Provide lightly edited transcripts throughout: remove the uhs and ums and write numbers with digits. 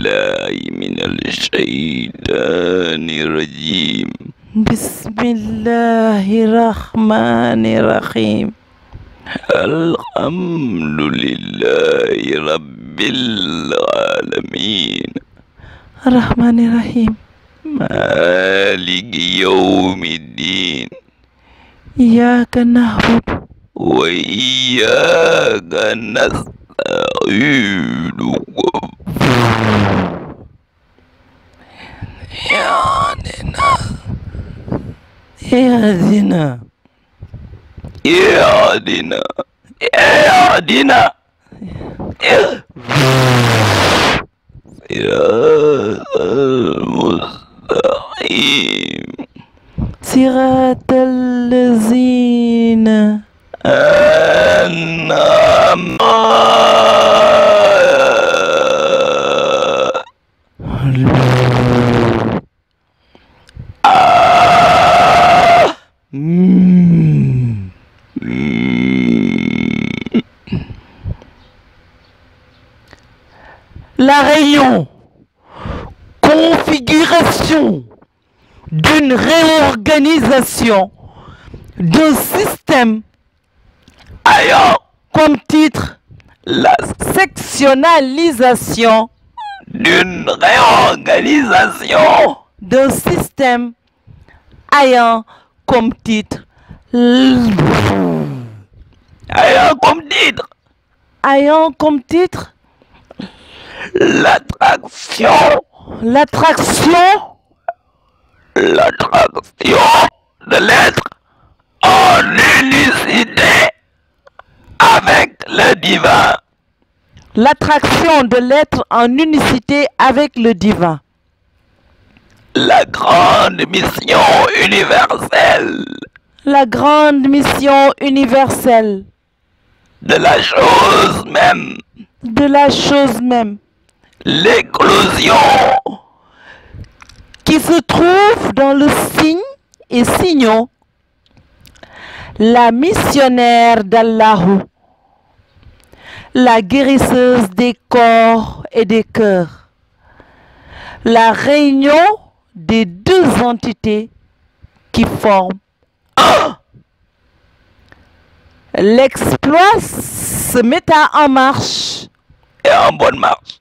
بالله من الشيطان الرجيم. بسم الله الرحمن الرحيم. الحمد لله رب العالمين الرحمن الرحيم مالك يوم الدين إياك نعبد وإياك نستعين اهدنا اهدنا اهدنا صراط المستقيم صراط الذين أنعمت La réunion, configuration d'une réorganisation d'un système ayant comme titre la sectionnalisation d'une réorganisation d'un système ayant comme titre ayant comme titre l'attraction de l'être en unicité avec le divin. L'attraction de l'être en unicité avec le divin. La grande mission universelle. La grande mission universelle. De la chose même. De la chose même. L'éclosion qui se trouve dans le signe et signaux. La missionnaire d'Allahu. La guérisseuse des corps et des cœurs. La réunion des deux entités qui forment un. L'exploit se mettra en marche et en bonne marche.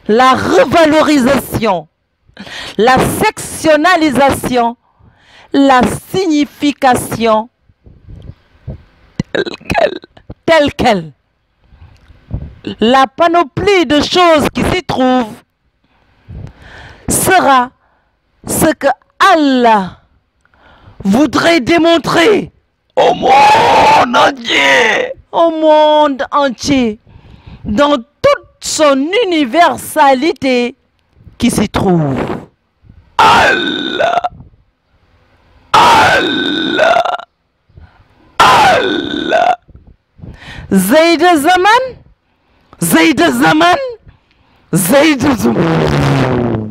La revalorisation, la sectionnalisation, la signification telle qu'elle. La panoplie de choses qui s'y trouvent sera ce que Allah voudrait démontrer au monde entier. Au monde entier, dans toute son universalité qui s'y trouve. Allah, Allah, Allah. Zayd Zaman, Zayd Zaman, Zayd Zaman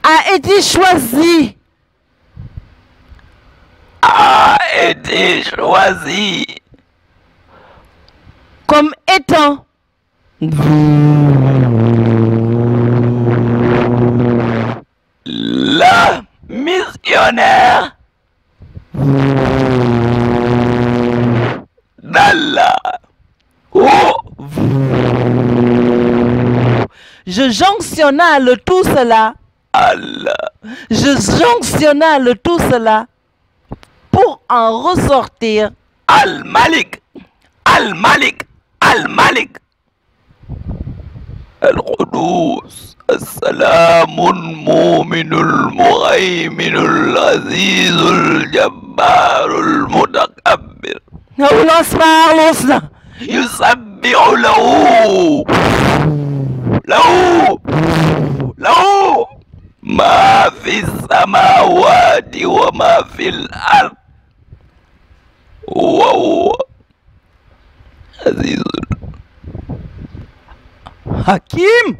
a été choisi. Comme étant la missionnaire d'Allah. Je jonctionnale tout cela. Allah. Je jonctionnale tout cela pour en ressortir Al-Malik, Al-Malik, Al-Malik, Al-Qudus, As-Salamun Mu'minul Muhayminul Azizul Jabbarul Mutakabbir. Yusabbihu lahu ma fi samawati wa ma fil ard. وهو عزيز حكيم.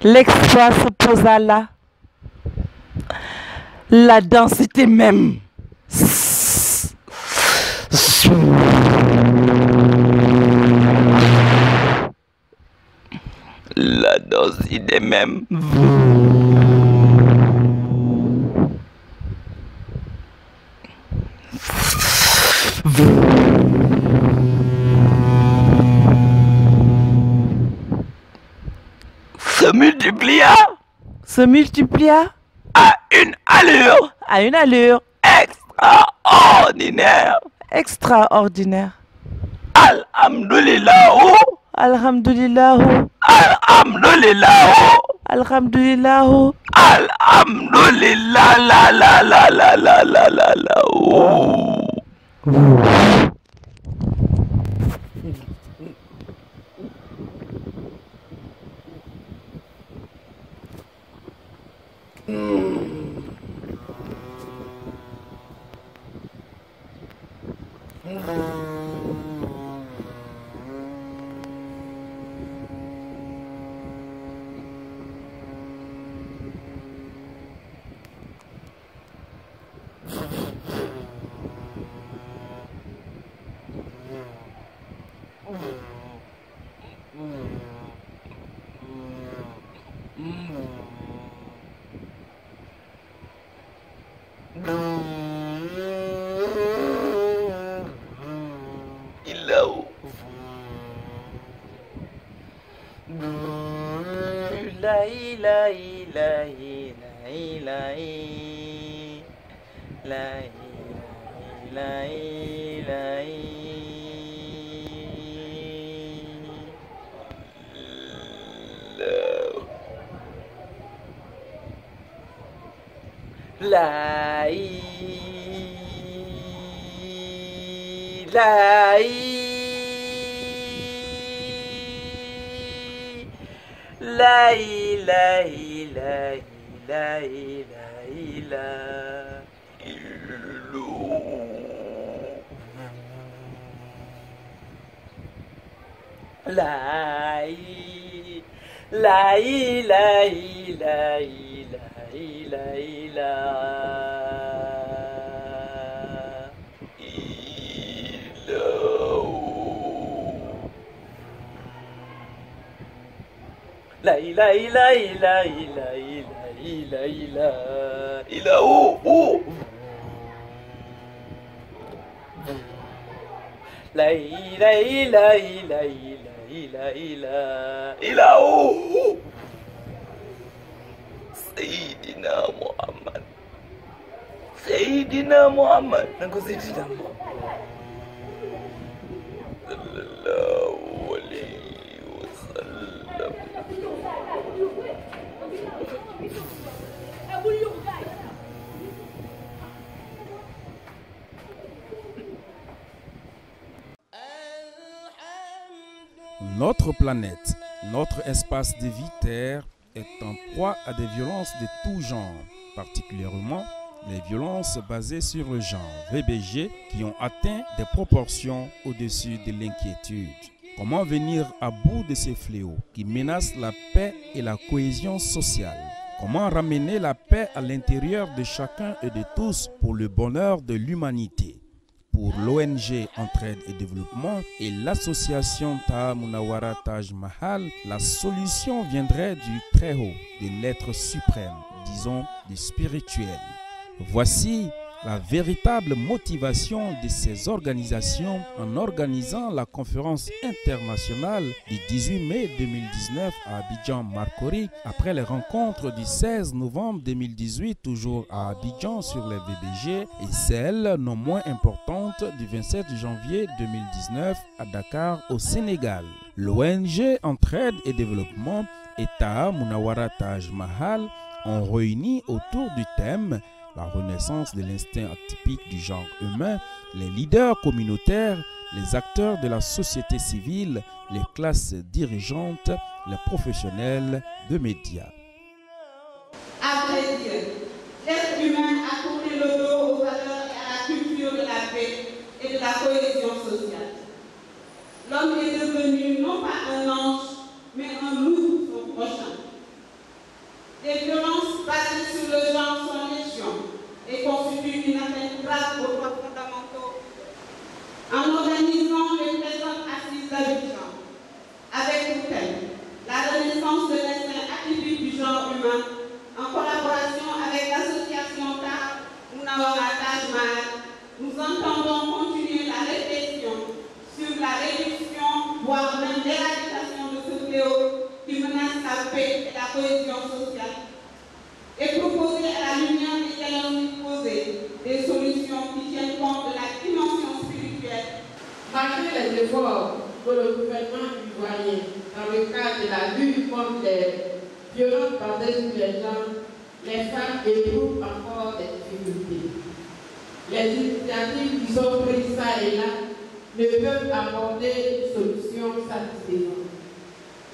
L'exploit se posa là. La densité même. La densité même. Se multiplia à une allure extraordinaire. Extraordinaire. Alhamdulillah. Alhamdulillah. Alhamdulillah. Alhamdulillah. Alhamdulillah. La la la la la la la la. Sayyidina Muhammad. Nako Sayyidina Muhammad. Sallallahu alayhi wa sallam. Notre planète, notre espace de vie Terre est en proie à des violences de tout genre, particulièrement les violences basées sur le genre, VBG, qui ont atteint des proportions au-dessus de l'inquiétude. Comment venir à bout de ces fléaux qui menacent la paix et la cohésion sociale? Comment ramener la paix à l'intérieur de chacun et de tous pour le bonheur de l'humanité? Pour l'ONG Entraide et Développement et l'association Taha Munawara Taj Mahal, la solution viendrait du très haut, de l'être suprême, disons du spirituel. Voici la véritable motivation de ces organisations en organisant la conférence internationale du 18 mai 2019 à Abidjan-Marcory après les rencontres du 16 novembre 2018 toujours à Abidjan sur les VBG et celle non moins importante du 27 janvier 2019 à Dakar au Sénégal. L'ONG Entraide et Développement et Taha Munawara Taj Mahal ont réuni autour du thème la renaissance de l'instinct atypique du genre humain, les leaders communautaires, les acteurs de la société civile, les classes dirigeantes, les professionnels de médias. À vrai dire, l'être humain a tourné le dos aux valeurs et à la culture de la paix et de la cohésion sociale. L'homme est devenu non pas un ange, mais un loup au prochain. Les violences basées sur le genre sont légion. Nawara Tajmal, nous entendons continuer la réflexion sur la réduction, voire même l'éradication de ce fléau qui menace la paix et la cohésion sociale, et proposer à la lumière des diagnostics posés des solutions qui tiennent compte de la dimension spirituelle. Malgré les efforts que le gouvernement ivoirien, dans le cadre de la lutte contre les violences basées sur les genres, les femmes éprouvent encore des difficultés. Les initiatives qui sont prises ça et là ne peuvent apporter une solution satisfaisante.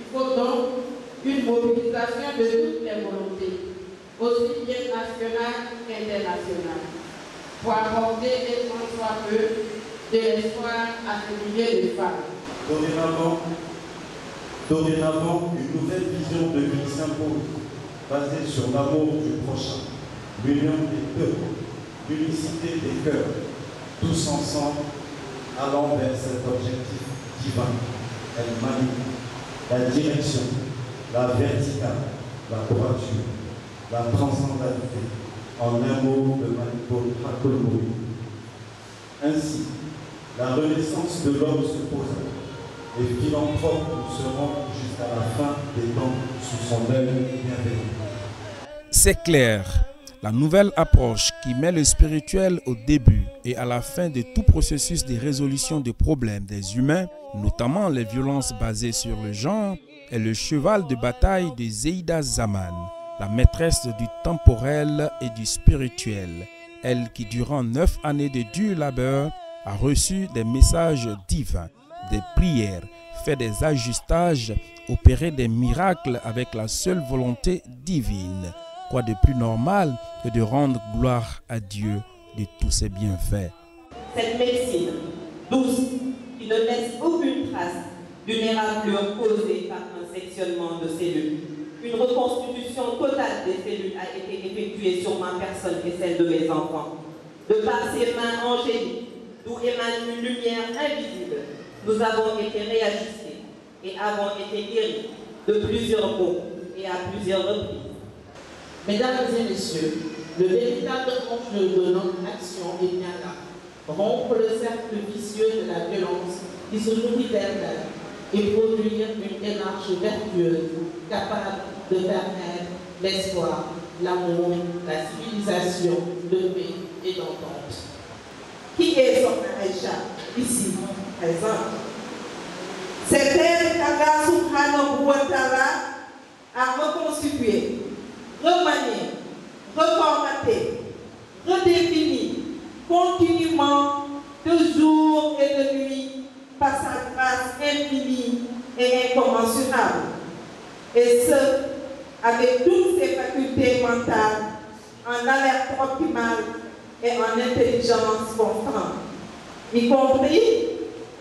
Il faut donc une mobilisation de toutes les volontés, aussi bien nationales qu'internationales, pour apporter et tant soit peu de l'espoir à ce millier de femmes. Dorénavant, une nouvelle vision de vie s'impose, basée sur l'amour du prochain, l'union des peuples, l'unicité des cœurs, tous ensemble, allant vers cet objectif divin. Elle manie la direction, la verticale, la droiture, la transcendantalité, en un mot de Manipur Hakolmoui. Ainsi, la renaissance de l'homme se posa. Les philanthropes nous seront jusqu'à la fin des temps sous son œil bienveillant. C'est clair, la nouvelle approche qui met le spirituel au début et à la fin de tout processus de résolution des problèmes des humains, notamment les violences basées sur le genre, est le cheval de bataille de Zeïda Zaman, la maîtresse du temporel et du spirituel, elle qui durant 9 années de dur labeur a reçu des messages divins, des prières, fait des ajustages, opéré des miracles avec la seule volonté divine. Quoi de plus normal que de rendre gloire à Dieu de tous ses bienfaits. Cette médecine douce qui ne laisse aucune trace d'une éraflure causée par un sectionnement de cellules. Une reconstitution totale des cellules a été effectuée sur ma personne et celle de mes enfants. De par ses mains angéliques, d'où émane une lumière invisible, nous avons été réajustés et avons été guéris de plusieurs maux et à plusieurs reprises. Mesdames et messieurs, le véritable enjeu de notre action est bien là. Rompre le cercle vicieux de la violence qui se nourrit d'elle-même et produire une démarche vertueuse capable de permettre l'espoir, l'amour, la civilisation, de paix et d'entente. Qui est son Aïcha, ici, présente? C'est elle qu'Allah subhanahu wa ta'ala a reconstitué, remanié, reformaté, redéfini continuellement de jour et de nuit par sa grâce infinie et incommensurable. Et ce, avec toutes ses facultés mentales, en alerte optimale et en intelligence constante, y compris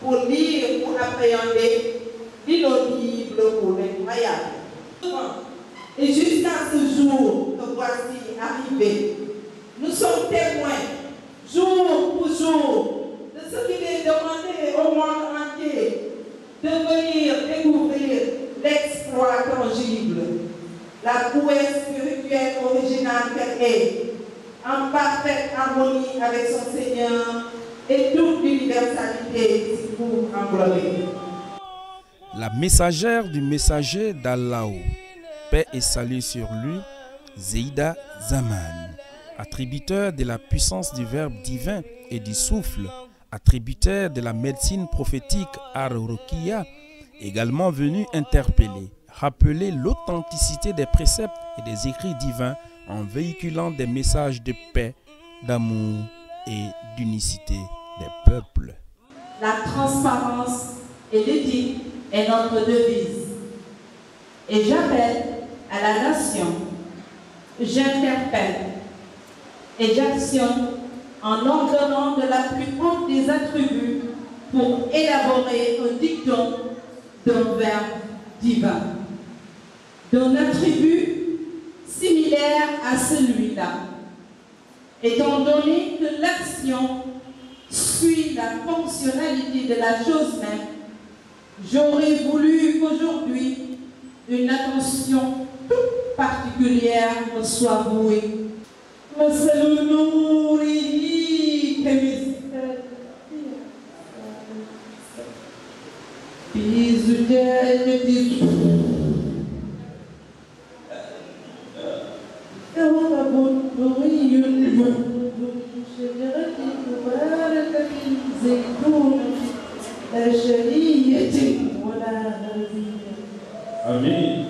pour lire ou appréhender l'inaudible ou l'incroyable. Et jusqu'à ce jour que voici arrivé, nous sommes témoins, jour pour jour, de ce qu'il est demandé au monde entier, de venir découvrir l'exploit tangible, la prouesse spirituelle originale qu'elle est, en parfaite harmonie avec son Seigneur et toute l'universalité qui s'y trouve englobée. La messagère du messager d'Allah, paix et salut sur lui, Zeïda Zaman, attributeur de la puissance du verbe divin et du souffle, attributeur de la médecine prophétique Ar-Ruqiyya, également venu interpeller, rappeler l'authenticité des préceptes et des écrits divins en véhiculant des messages de paix, d'amour et d'unicité des peuples. La transparence et l'éthique est notre devise. Et j'appelle à la nation, j'interpelle et j'actionne en ordonnant de la plus haute des attributs pour élaborer un dicton d'un verbe divin, d'un attribut similaire à celui-là, étant donné que l'action suit la fonctionnalité de la chose même. J'aurais voulu qu'aujourd'hui une attention toute particulière me soit vouée. Amin.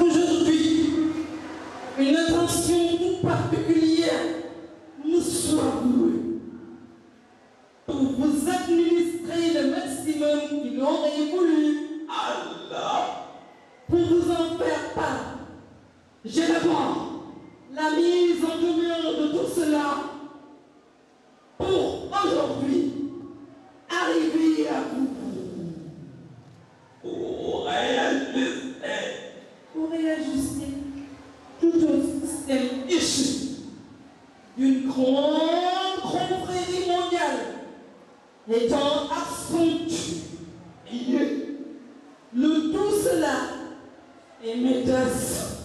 Aujourd'hui, une attention toute particulière nous soit vouée pour vous administrer le maximum qu'il aurait voulu pour vous en faire part. J'ai d'abord la mise en demeure de tout cela pour aujourd'hui arriver à vous. Pour réajuster tout un système issu d'une grande confrérie mondiale étant accentué. Le tout cela est métasse.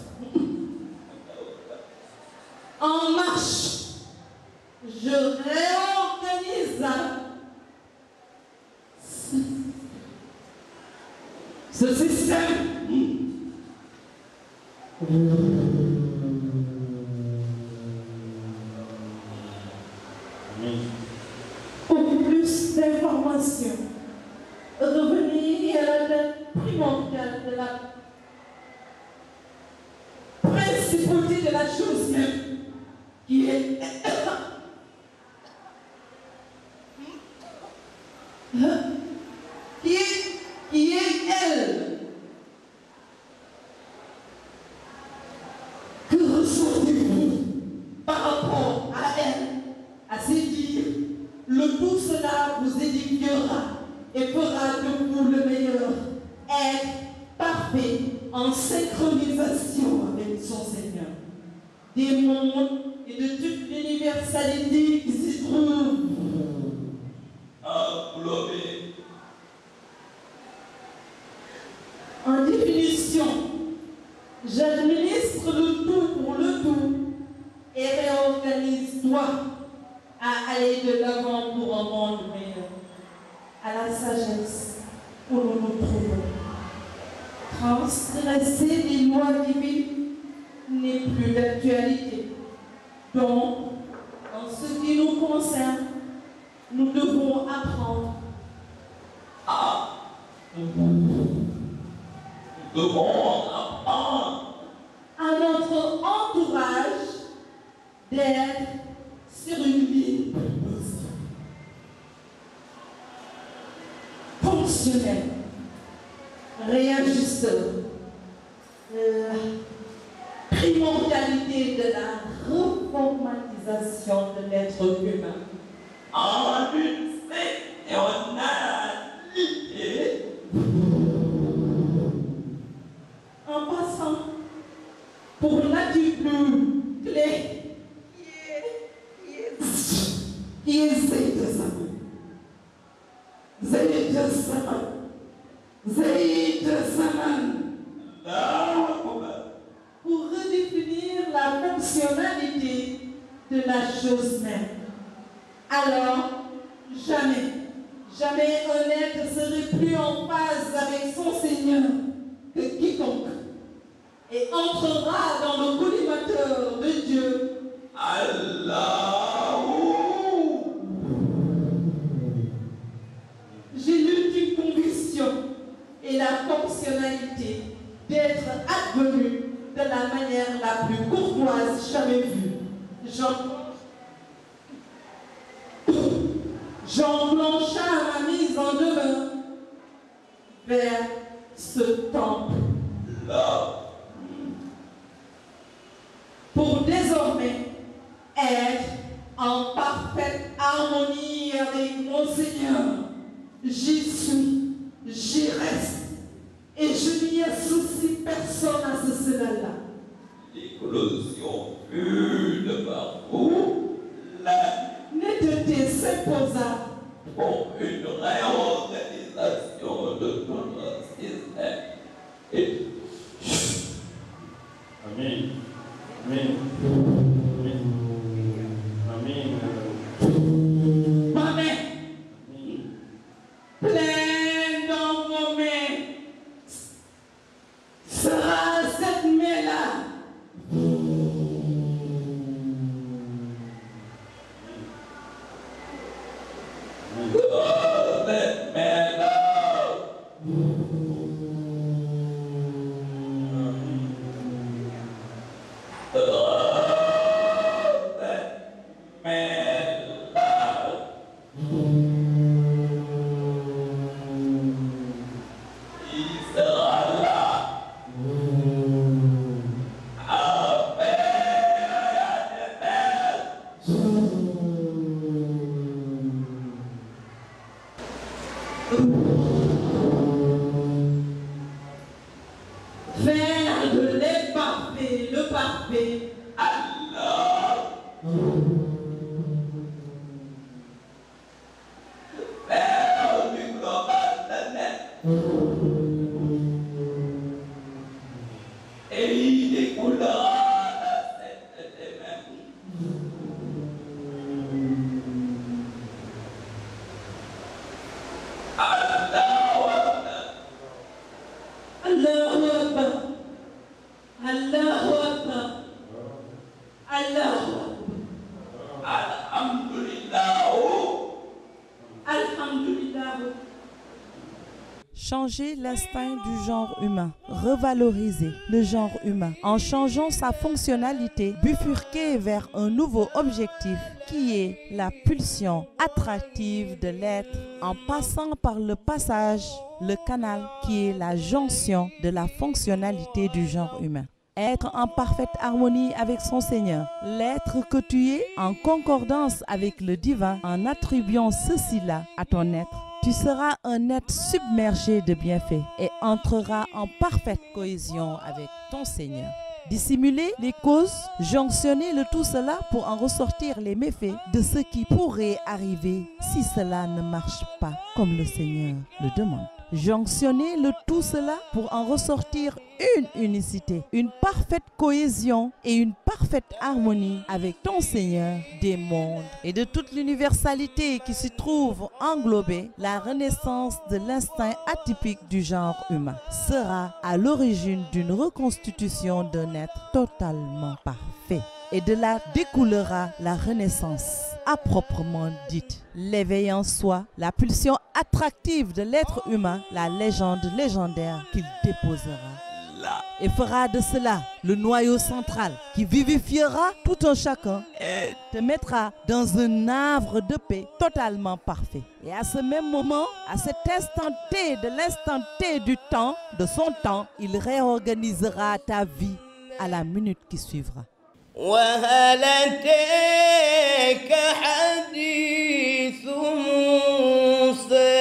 En marche, je réorganise ce système. Pour plus d'informations, revenez à la date primordiale de la principauté de la chose même, qui est elle. Que ressentez-vous par rapport à elle, à ses dires? Le tout cela vous édifiera et fera de vous le meilleur être parfait en synchronisation avec son Seigneur. Des mondes et de toute l'universalité qui s'y trouve. En définition, j'administre le tout pour le tout et réorganise-toi à aller de l'avant pour un monde meilleur, à la sagesse où nous nous trouvons. Transgresser les lois divines n'est plus d'actualité. Donc, en ce qui nous concerne, nous devons apprendre à notre entourage d'être sur une ligne fonctionnelle, réajusteur, la primordialité de la reformatisation de l'être humain en une phénoménalité Pour redéfinir la fonctionnalité de la chose même. Alors, jamais un être serait plus en phase avec son Seigneur que quiconque et entrera dans le collimateur de Dieu. J'ai l'ultime conviction et la fonctionnalité d'être advenu de la manière la plus courtoise jamais vue. J'enclencha ma mise en demeure vers ce temple-là pour désormais être en parfaite harmonie avec mon Seigneur. J'y suis, j'y reste, et je n'y associe personne à cela-là. L'éclosion fut de partout, la netteté s'imposa pour une réorganisation de tout notre système. Et Amen. Amen. Amen. ma main, pleine dans vos mains, sera cette main-là. Faire de l'imparfait le parfait. Allah, faire du global le net. Et il découlera de cette même. Allahu Akbar. Allahu Akbar. Allahu Akbar. Alhamdulillah. Alhamdulillah. Changer l'instinct du genre humain, revaloriser le genre humain en changeant sa fonctionnalité, bifurquer vers un nouveau objectif qui est la pulsion attractive de l'être en passant par le passage, le canal qui est la jonction de la fonctionnalité du genre humain. Être en parfaite harmonie avec son Seigneur, l'être que tu es en concordance avec le divin en attribuant ceci-là à ton être. Tu seras un être submergé de bienfaits et entreras en parfaite cohésion avec ton Seigneur. Dissimuler les causes, jonctionner le tout cela pour en ressortir les méfaits de ce qui pourrait arriver si cela ne marche pas comme le Seigneur le demande. Jonctionner le tout cela pour en ressortir une unicité, une parfaite cohésion et une parfaite harmonie avec ton Seigneur des mondes et de toute l'universalité qui s'y trouve englobée. La renaissance de l'instinct atypique du genre humain sera à l'origine d'une reconstitution d'un être totalement parfait. Et de là découlera la renaissance à proprement dite. L'éveil en soi, la pulsion attractive de l'être humain, la légende légendaire qu'il déposera. Et fera de cela le noyau central qui vivifiera tout un chacun et te mettra dans un havre de paix totalement parfait. Et à ce même moment, à cet instant T de l'instant T du temps, de son temps, il réorganisera ta vie à la minute qui suivra. وهل أتاك حديث موسى